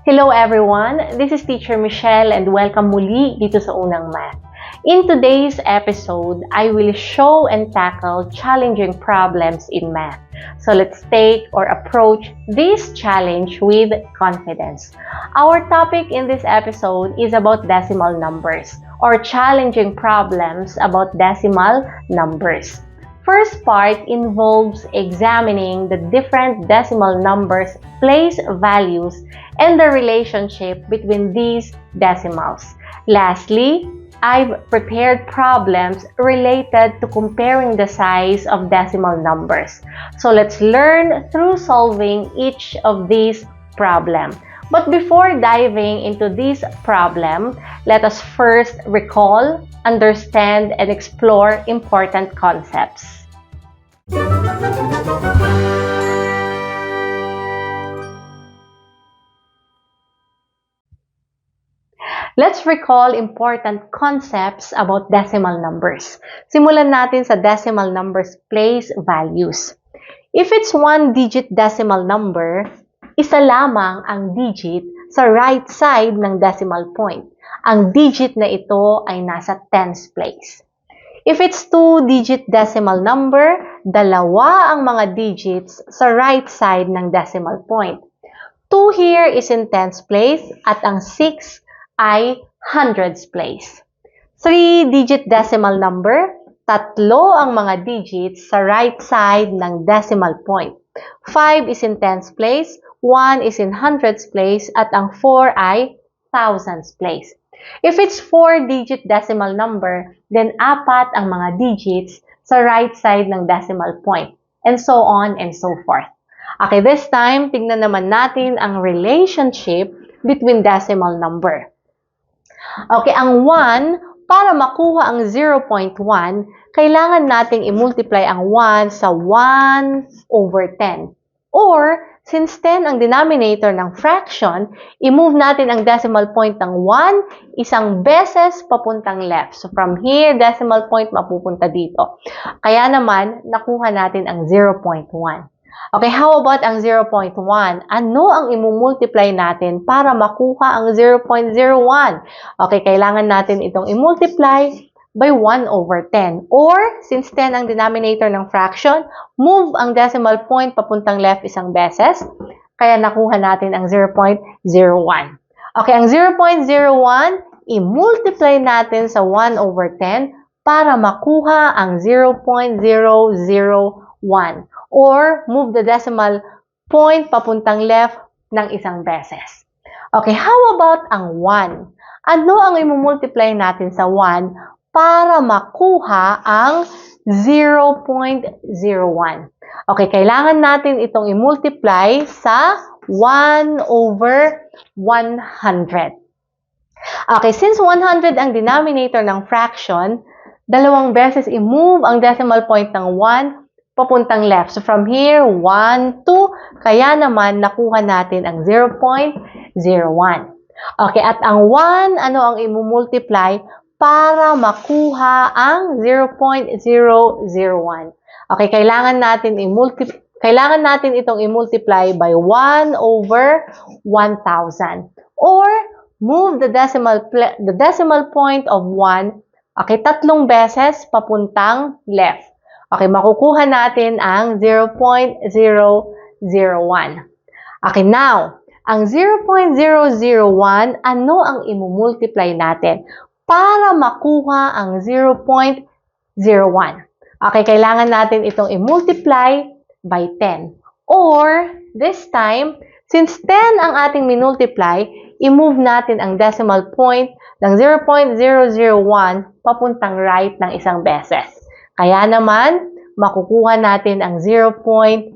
Hello everyone, this is Teacher Michelle and welcome muli dito sa Unang Math. In today's episode, I will show and tackle challenging problems in math. So let's take or approach this challenge with confidence. Our topic in this episode is about decimal numbers or challenging problems about decimal numbers. First part involves examining the different decimal numbers' place values and the relationship between these decimals. Lastly, I've prepared problems related to comparing the size of decimal numbers. So let's learn through solving each of these problems. But before diving into this problem, let us first recall, understand, and explore important concepts. Let's recall important concepts about decimal numbers. Simulan natin sa decimal numbers place values. If it's one-digit decimal number, isa lamang ang digit sa right side ng decimal point. Ang digit na ito ay nasa tens place. If it's two-digit decimal number, dalawa ang mga digits sa right side ng decimal point. 2 here is in tens place at ang 6 ay hundreds place. 3-digit decimal number, tatlo ang mga digits sa right side ng decimal point. 5 is in tens place, 1 is in hundreds place, at ang 4 ay thousands place. If it's 4-digit decimal number, then apat ang mga digits sa right side ng decimal point, and so on and so forth. Okay, this time, tignan naman natin ang relationship between decimal number. Okay, ang 1, para makuha ang 0.1, kailangan nating i-multiply ang 1 sa 1/10. Or, since 10 ang denominator ng fraction, i-move natin ang decimal point ng 1 isang beses papuntang left. So, from here, decimal point mapupunta dito. Kaya naman, nakuha natin ang 0.1. Okay, how about ang 0.1? Ano ang i-multiply natin para makuha ang 0.01? Okay, kailangan natin itong i-multiply by 1/10. Or, since 10 ang denominator ng fraction, move ang decimal point papuntang left isang beses. Kaya nakuha natin ang 0.01. Okay, ang 0.01, i-multiply natin sa 1/10 para makuha ang 0.001. Or, move the decimal point papuntang left ng isang beses. Okay, how about ang 1? Ano ang i-multiply natin sa 1 para makuha ang 0.01? Okay, kailangan natin itong i-multiply sa 1/100. Okay, since 100 ang denominator ng fraction, dalawang beses i-move ang decimal point ng 1 papuntang left. So, from here, 1, 2, kaya naman nakuha natin ang 0.01. Okay, at ang 1, ano ang i-multiply para makuha ang 0.001? Okay, kailangan natin itong i-multiply by 1/1000. Or, move the decimal point of 1, okay, tatlong beses papuntang left. Okay, makukuha natin ang 0.001. Okay, now, ang 0.001, ano ang i-multiply natin para makuha ang 0.01? Okay, kailangan natin itong i-multiply by 10. Or, this time, since 10 ang ating minultiply, i-move natin ang decimal point ng 0.001 papuntang right ng isang beses. Kaya naman, makukuha natin ang 0.01.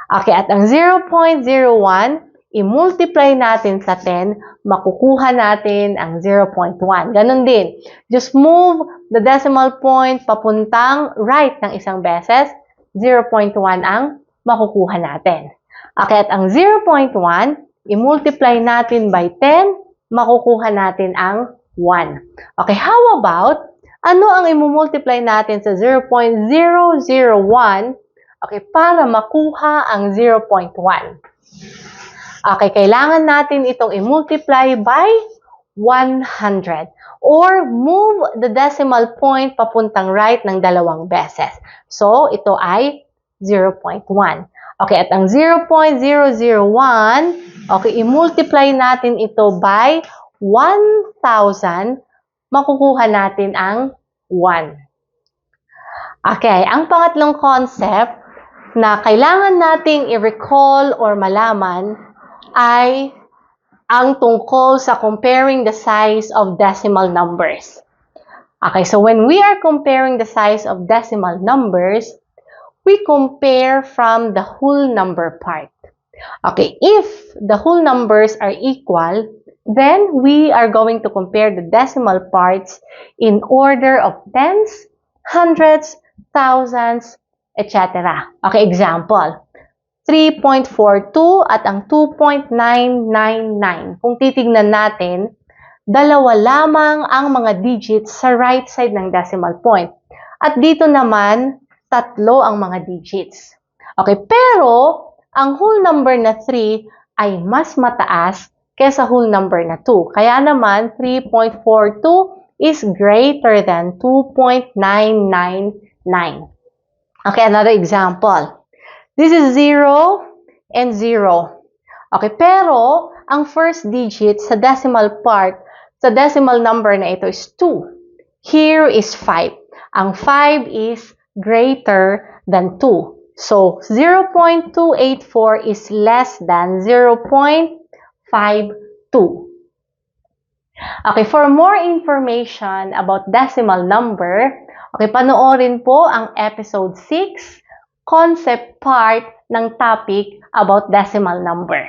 Okay, at ang 0.01, i-multiply natin sa 10, makukuha natin ang 0.1. Ganon din. Just move the decimal point papuntang right ng isang beses, 0.1 ang makukuha natin. Okay, at ang 0.1, i-multiply natin by 10, makukuha natin ang 1. Okay, how about ano ang i-multiply natin sa 0.001, okay, para makuha ang 0.1? Okay, kailangan natin itong i-multiply by 100 or move the decimal point papuntang right ng dalawang beses. So, ito ay 0.1. Okay, at ang 0.001, okay, i-multiply natin ito by 1,000, makukuha natin ang 1. Okay, ang pangatlong concept na kailangan nating i-recall or malaman ay ang tungkol sa comparing the size of decimal numbers. Okay, so when we are comparing the size of decimal numbers, we compare from the whole number part. Okay, if the whole numbers are equal, then we are going to compare the decimal parts in order of tens, hundreds, thousands, etc. Okay, example. 3.42 at ang 2.999. Kung titignan natin, dalawa lamang ang mga digits sa right side ng decimal point. At dito naman, tatlo ang mga digits. Okay, pero ang whole number na 3 ay mas mataas kaysa whole number na 2. Kaya naman, 3.42 is greater than 2.999. Okay, another example. This is 0 and 0. Okay, pero ang first digit sa decimal part, sa decimal number na ito is 2. Here is 5. Ang 5 is greater than 2. So, 0.284 is less than 0.52. Okay, for more information about decimal number, okay, panoorin po ang episode 6, concept part ng topic about decimal number.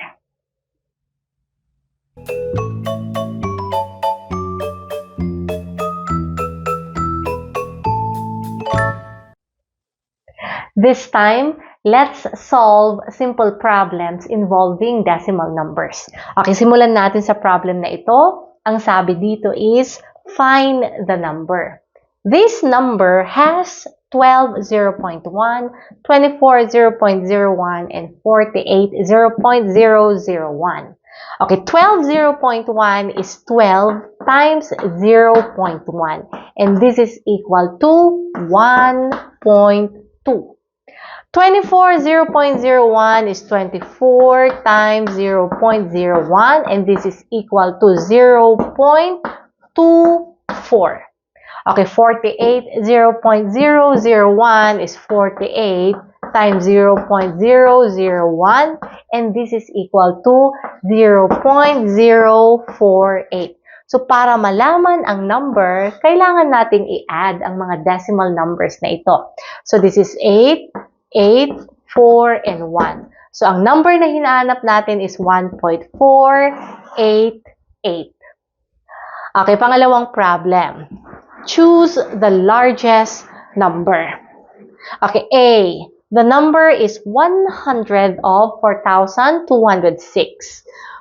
This time, let's solve simple problems involving decimal numbers. Okay, simulan natin sa problem na ito. Ang sabi dito is, find the number. This number has 12 0.1, 24 0.01, and 48 0.001. Okay, 12 0.1 is 12 times 0.1, and this is equal to 1.2. 24 0.01 is 24 times 0.01, and this is equal to 0.24. Okay, 48 0.001 is 48 times 0.001, and this is equal to 0.048. So, para malaman ang number, kailangan nating i-add ang mga decimal numbers na ito. So, this is 8, 8, 4, and 1. So, ang number na hinahanap natin is 1.488. Okay, pangalawang problem. Choose the largest number. Okay, A. The number is 100 of 4,206.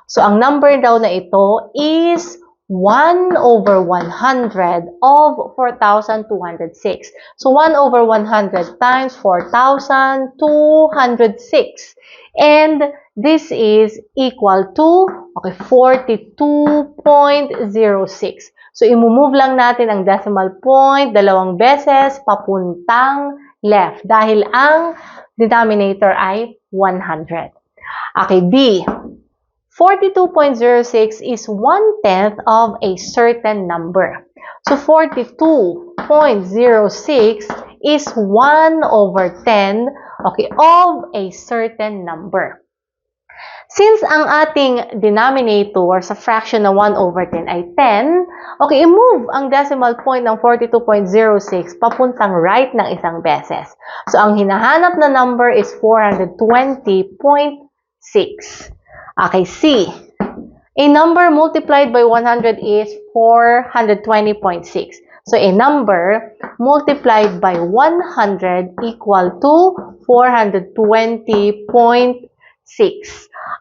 So, ang number daw na ito is 1 over 100 of 4,206. So, 1 over 100 times 4,206. And this is equal to, okay, 42.06. So, imumove lang natin ang decimal point dalawang beses papuntang left dahil ang denominator ay 100. Okay, B. 42.06 is 1/10 of a certain number. So, 42.06 is 1 over 10, okay, of a certain number. Since ang ating denominator sa fraction na 1 over 10 ay 10, okay, i-move ang decimal point ng 42.06 papuntang right ng isang beses. So, ang hinahanap na number is 420.6. Okay, C. A number multiplied by 100 is 420.6. So, a number multiplied by 100 equal to 420.6.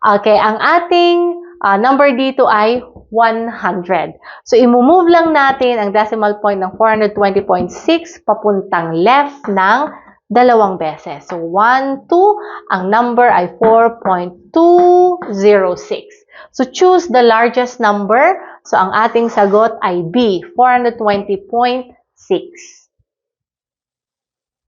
Okay, ang ating number dito ay 100. So, i-move lang natin ang decimal point ng 420.6 papuntang left ng dalawang beses. So, 1, 2, ang number ay 4.206. So, choose the largest number. So, ang ating sagot ay B, 420.6.